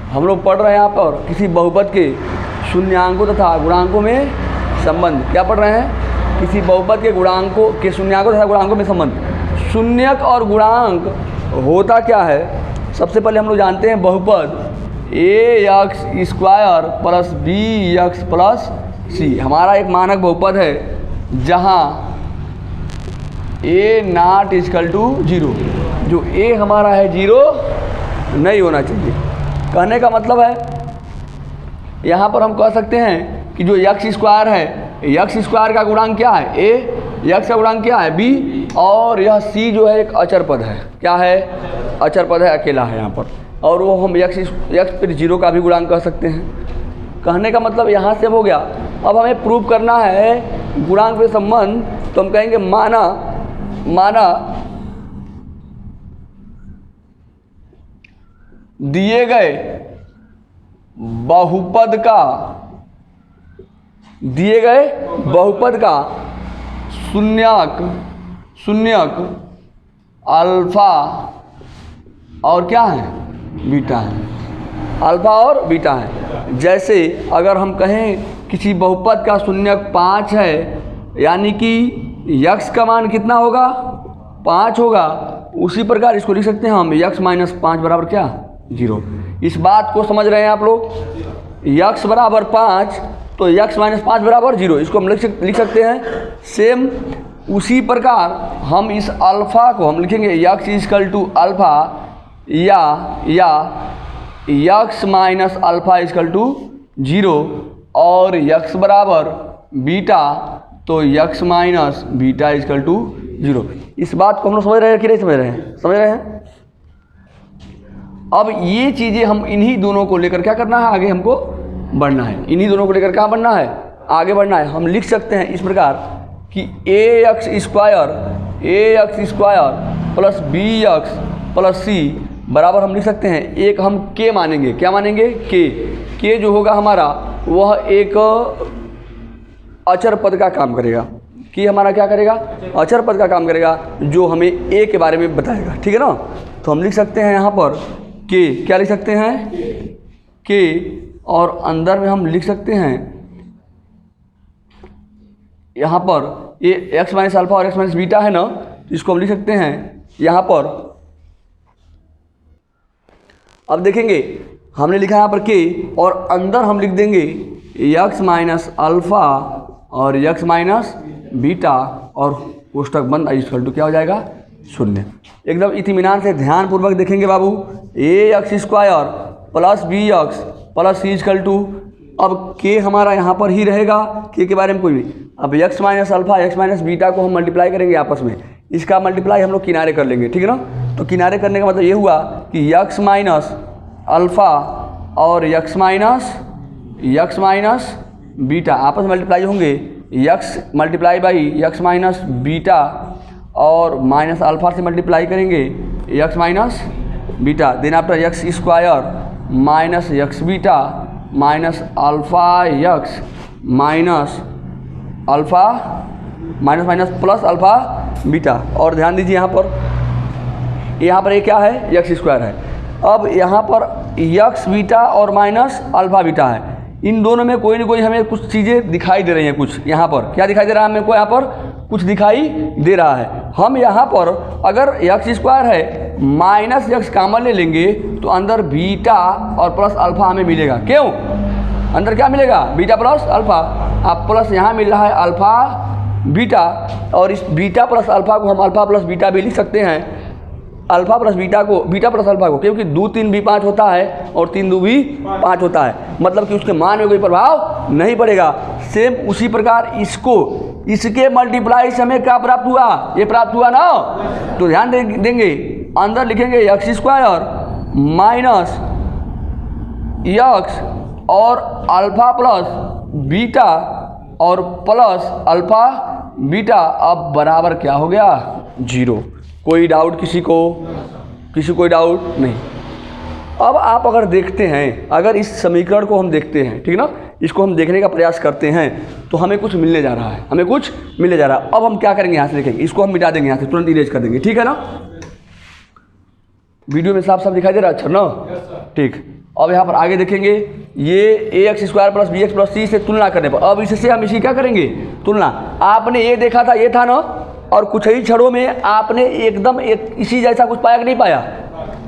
हम लोग पढ़ रहे हैं यहाँ पर किसी बहुपद के शून्यांकों तथा गुणांकों में संबंध। क्या पढ़ रहे हैं? किसी बहुपद के गुणांकों के शून्यांकों तथा गुणांकों में संबंध। शून्यक और गुणांक होता क्या है? सबसे पहले हम लोग जानते हैं बहुपद ax square plus bx plus c हमारा एक मानक बहुपद है जहाँ a नॉट इक्वल टू 0। जो a हमारा है 0 नहीं होना चाहिए। कहने का मतलब है यहाँ पर हम कह सकते हैं कि जो x स्क्वायर है, x स्क्वायर का गुणांक क्या है? a, x का गुणांक क्या है? b, और यह c जो है एक अचर पद है। क्या है? अचर पद है, अकेला है यहाँ पर। और वो हम x फिर 0 का भी गुणांक कह सकते हैं। कहने का मतलब यहाँ से हो गया। अब हमें प्रूव करना है गुणांक पे संबंध, तो हम कहेंगे माना दिए गए बहुपद का शून्यक अल्फा और क्या है? बीटा है। अल्फा और बीटा है। जैसे अगर हम कहें किसी बहुपद का शून्यक 5 है, यानी कि x का मान कितना होगा? 5 होगा। उसी प्रकार इसको लिख सकते हैं हम x माइनस 5 बराबर क्या? 0। इस बात को समझ रहे हैं आप लोग? x बराबर 5 तो x माइनस 5 बराबर 0, इसको हम लिख सकते हैं। सेम उसी प्रकार हम इस अल्फ़ा को हम लिखेंगे x इक्वल टू अल्फ़ा या x minus alpha equal to 0, और x बराबर बीटा तो x minus beta equal to 0। इस बात को हम लोग समझ रहे हैं कि नहीं समझ रहे हैं? समझ रहे हैं। अब ये चीज़ें हम इन्हीं दोनों को लेकर क्या करना है? आगे हमको बढ़ना है। इन्हीं दोनों को लेकर क्या बढ़ना है? आगे बढ़ना है। हम लिख सकते हैं इस प्रकार कि ax square plus bx plus c बराबर हम लिख सकते हैं, एक हम k मानेंगे। क्या मानेंगे? k जो होगा हमारा वह एक अचर पद का काम करेगा। कि हमारा क्या करेगा? अचर पद का काम करेगा, जो हमें a के बारे में बताएगा। ठीक है ना? तो हम लिख सकते हैं यहाँ पर k, क्या लिख सकते हैं? k, और अंदर में हम लिख सकते हैं यहाँ पर ये x माइनस अल्फ़ा और x माइनस बीटा है ना, तो इसको हम लिख सकते हैं यहाँ पर। अब देखेंगे हमने लिखा यहाँ पर k, और अंदर हम लिख देंगे x माइनस अल्फ़ा और x माइनस बीटा, और कोष्टक बंद इक्वल टू क्या हो जाएगा? 0। एकदम इत्मीनान से ध्यानपूर्वक देखेंगे बाबू। ax square plus bx plus c equal to, अब k हमारा यहाँ पर ही रहेगा, k के बारे में कोई नहीं। अब x minus alpha x minus beta को हम मल्टीप्लाई करेंगे आपस में। इसका मल्टीप्लाई हम लोग किनारे कर लेंगे। ठीक है ना? तो किनारे करने का मतलब ये हुआ कि x माइनस अल्फ़ा और x माइनस बीटा आपस में मल्टीप्लाई होंगे। x multiply by x minus beta, और माइनस अल्फ़ा से मल्टीप्लाई करेंगे x minus beta. Then after x square minus x beta minus alpha x minus alpha minus minus plus alpha beta. और ध्यान दीजिए यहाँ पर ये क्या है? x स्क्वायर है। अब यहाँ पर x बीटा और माइनस अल्फ़ा बीटा है। इन दोनों में कोई ना कोई हमें कुछ चीज़ें दिखाई दे रही हैं। कुछ यहाँ पर क्या दिखाई दे रहा है? हमें को यहाँ पर कुछ दिखाई दे रहा है। हम यहाँ पर अगर x स्क्वायर है माइनस x कॉमन ले लेंगे तो अंदर बीटा और प्लस अल्फ़ा हमें मिलेगा। क्यों? अंदर क्या मिलेगा? Beta plus alpha. अब प्लस यहाँ मिल रहा है अल्फ़ा बीटा, और इस बीटा प्लस अल्फ़ा को हम अल्फ़ा प्लस बीटा भी लिख सकते हैं। अल्फ़ा प्लस बीटा को, बीटा प्लस अल्फ़ा को, क्योंकि 2 3 भी 5 होता है और 3 2 भी 5 होता है, मतलब कि उसके मान में कोई प्रभाव नहीं पड़ेगा। सेम उसी प्रकार इसके मल्टीप्लाई से हमें क्या प्राप्त हुआ? ये प्राप्त हुआ ना। तो ध्यान देंगे, अंदर लिखेंगे x स्क्वायर माइनस x और अल्फ़ा प्लस बीटा और प्लस अल्फ़ा बीटा। अब बराबर क्या हो गया? 0। कोई डाउट किसी को? कोई डाउट नहीं। अब आप अगर देखते हैं, अगर इस समीकरण को हम देखते हैं, ठीक है ना, इसको हम देखने का प्रयास करते हैं, तो हमें कुछ मिलने जा रहा है, अब हम क्या करेंगे? यहाँ से देखेंगे, इसको हम मिटा देंगे, यहाँ से तुरंत इरेज कर देंगे। ठीक है ना? वीडियो में साफ साफ दिखाई दे रहा है? अच्छा ना? ठीक। अब यहाँ पर आगे देखेंगे ये ax² + bx + c से तुलना करने पर, अब इससे हम इसी क्या करेंगे, तुलना। आपने ये देखा था, ये था ना, और कुछ ही क्षणों में आपने एकदम एक इसी जैसा कुछ पाया कि नहीं पाया।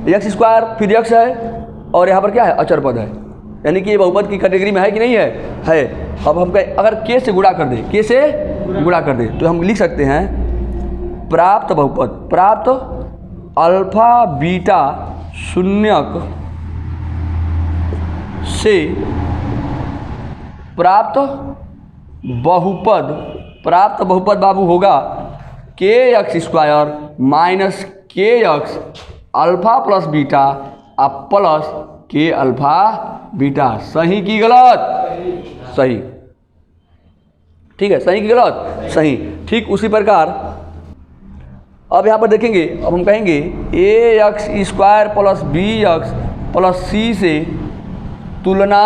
x² फिर x है और यहाँ पर क्या है, अचर पद है, यानी कि ये बहुपद की कैटेगरी में है कि नहीं है, है। अब हम कहें अगर k से गुणा कर दें, k से गुणा कर दें तो हम लिख सकते हैं प्राप्त बहुपद, प्राप्त अल्फा बीटा शून्यक से प्राप्त बहुपद बाबू होगा kx² - kx alpha plus beta अब प्लस k अल्फा बीटा। सही की गलत, सही, ठीक है, सही की गलत, सही। ठीक उसी प्रकार अब यहाँ पर देखेंगे, अब हम कहेंगे ax² + bx + c से तुलना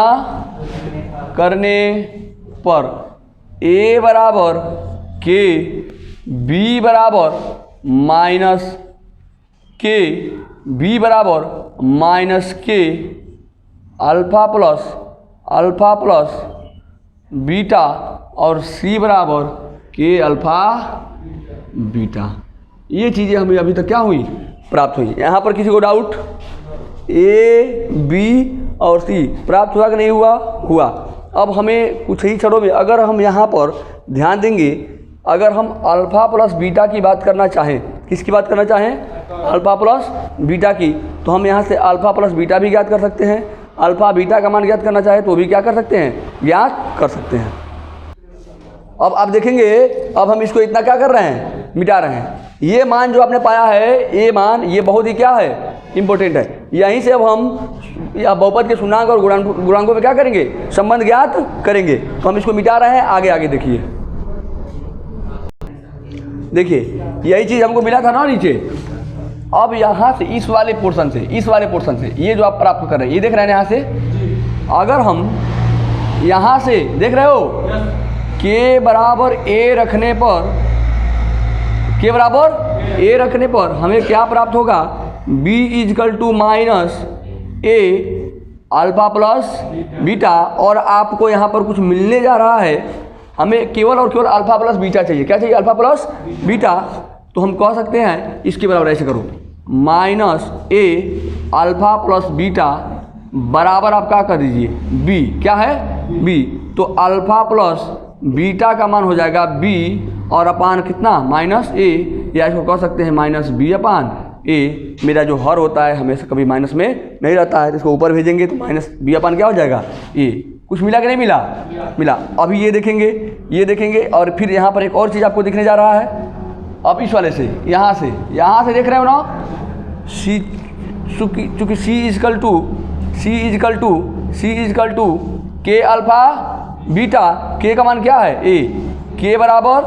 करने पर a बराबर k, b बराबर -k, b बराबर -k अल्फा प्लस बीटा और c बराबर k अल्फा बीटा। ये चीज़ें हमें अभी तक क्या हुई, प्राप्त हुई। यहाँ पर किसी को डाउट, a, b और c प्राप्त हुआ कि नहीं हुआ, हुआ। अब हमें कुछ ही क्षणों में अगर हम यहाँ पर ध्यान देंगे, अगर हम अल्फ़ा प्लस बीटा की बात करना चाहें, किसकी बात करना चाहें, अल्फ़ा प्लस बीटा की, तो हम यहाँ से अल्फ़ा प्लस बीटा भी ज्ञात कर सकते हैं। अल्फ़ा बीटा का मान ज्ञात करना चाहे तो भी क्या कर सकते हैं, ज्ञात कर सकते हैं। अब आप देखेंगे, अब हम इसको इतना क्या कर रहे हैं, मिटा रहे हैं। ये मान जो आपने पाया है, ये मान, ये बहुत ही क्या है, इम्पोर्टेंट है। यहीं से अब हम बहुपद के शून्यांक और गुणांकों में क्या करेंगे, संबंध ज्ञात करेंगे। तो हम इसको मिटा रहे हैं, आगे आगे देखिए, देखिए यही चीज़ हमको मिला था ना नीचे। अब यहाँ से इस वाले पोर्शन से, ये जो आप प्राप्त कर रहे हैं, ये देख रहे हैं यहाँ से, अगर हम यहाँ से देख रहे हो k बराबर a रखने पर, हमें क्या प्राप्त होगा, b = -a alpha plus beta. और आपको यहाँ पर कुछ मिलने जा रहा है, हमें केवल और केवल अल्फ़ा प्लस बीटा चाहिए। क्या चाहिए, अल्फ़ा प्लस बीटा। तो हम कह सकते हैं इसके बराबर ऐसे करो, -a अल्फ़ा प्लस बीटा बराबर आप क्या कर दीजिए, b, क्या है, b। तो अल्फ़ा प्लस बीटा का मान हो जाएगा b और अपान कितना, -a, या इसको कह सकते हैं -b/a। मेरा जो हर होता है हमेशा कभी माइनस में नहीं रहता है, तो इसको ऊपर भेजेंगे तो -b/ क्या हो जाएगा, a। कुछ मिला कि नहीं मिला, मिला। अभी ये देखेंगे और फिर यहाँ पर एक और चीज़ आपको दिखने जा रहा है। अब इस वाले से, यहाँ से देख रहे हो ना, चूँकि c = k alpha beta, k का मान क्या है, a, k बराबर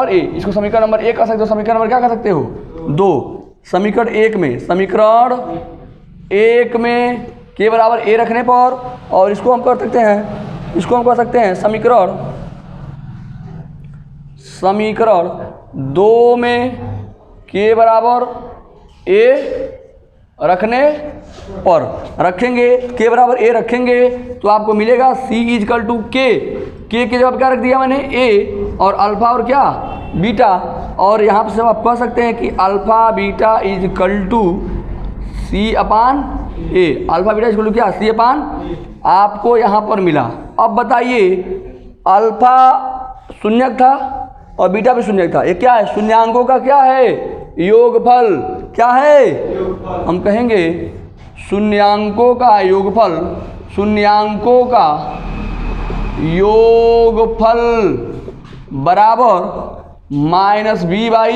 a। इसको समीकरण नंबर 1 कर सकते हो, समीकरण नंबर क्या कर सकते हो, 2। समीकरण 1 में k बराबर a रखने पर, और इसको हम कर सकते हैं, समीकरण 2 में k बराबर a रखने पर रखेंगे, k बराबर a रखेंगे तो आपको मिलेगा c = k के जवाब क्या रख दिया मैंने, a और अल्फ़ा और क्या, बीटा। और यहाँ पर सब आप कह सकते हैं कि alpha beta = c/a, alpha beta = क्या, c/, आपको यहाँ पर मिला। अब बताइए, अल्फ़ा शून्यक था और बीटा भी शून्यक था, ये क्या है, शून्यांकों का क्या है, योगफल। क्या है, हम कहेंगे शून्यांकों का योगफल बराबर -b/a।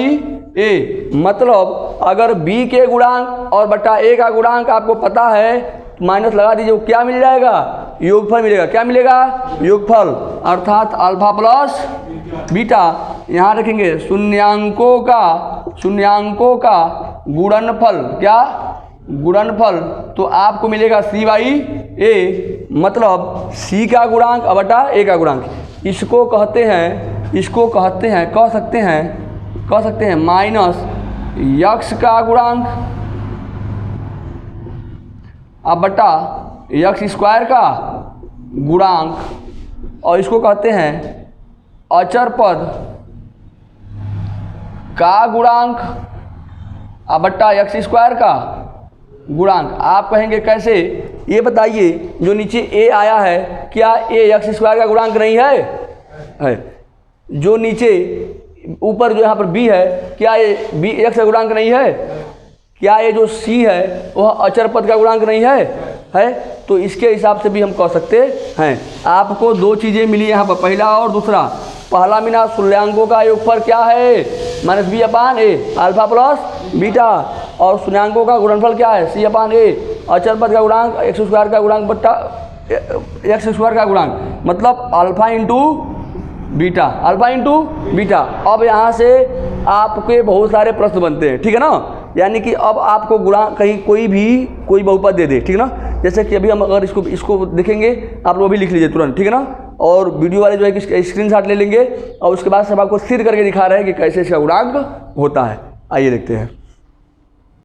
मतलब अगर b के गुणांक और बटा a का गुणांक आपको पता है, तो माइनस लगा दीजिए, वो क्या मिल जाएगा, योगफल मिलेगा। क्या मिलेगा, योगफल, अर्थात अल्फ़ा प्लस बीटा। यहाँ रखेंगे शून्यांकों का गुणनफल, क्या, गुणनफल। तो आपको मिलेगा c/a, मतलब c का गुणांक बटा a का गुणांक। इसको कहते हैं कह सकते हैं माइनस x का गुणांक अब बटा यक्स स्क्वायर का गुणांक, और इसको कहते हैं अचर पद का गुणांक, अब बट्टा यक्स स्क्वायर का गुणांक। आप कहेंगे कैसे, ये बताइए, जो नीचे ए आया है क्या ए यक्स स्क्वायर का गुणांक नहीं है? जो नीचे ऊपर जो यहाँ पर बी है क्या ये बी एक्स का गुणांक नहीं है? क्या ये जो सी है वह अचर पद का गुणांक नहीं है? तो इसके हिसाब से भी हम कह सकते हैं। आपको दो चीज़ें मिली यहाँ पर, पहला और दूसरा। पहला मीना शून्यांकों का योगफल क्या है? माइनस बी अपान ए, अल्फा प्लस बीटा, और शून्यांकों का गुणनफल क्या है? सी अपान ए। अचर पद का गुणांक एक्स स्क्वायर का गुणांक बट्टा एक्स स्क्वायर का गुणांक, मतलब alpha into beta, alpha into beta. अब यहाँ से आपके बहुत सारे प्रश्न बनते हैं, ठीक है ना। यानी कि अब आपको गुणांक कहीं कोई बहुपद दे दे, ठीक है ना। जैसे कि अभी हम अगर इसको देखेंगे, आप लोग अभी लिख लीजिए तुरंत, ठीक है ना। और वीडियो वाले जो है कि स्क्रीनशॉट ले लेंगे, और उसके बाद सब आपको स्थिर करके दिखा रहे हैं कि कैसे इसका गुणांक होता है। आइए देखते हैं।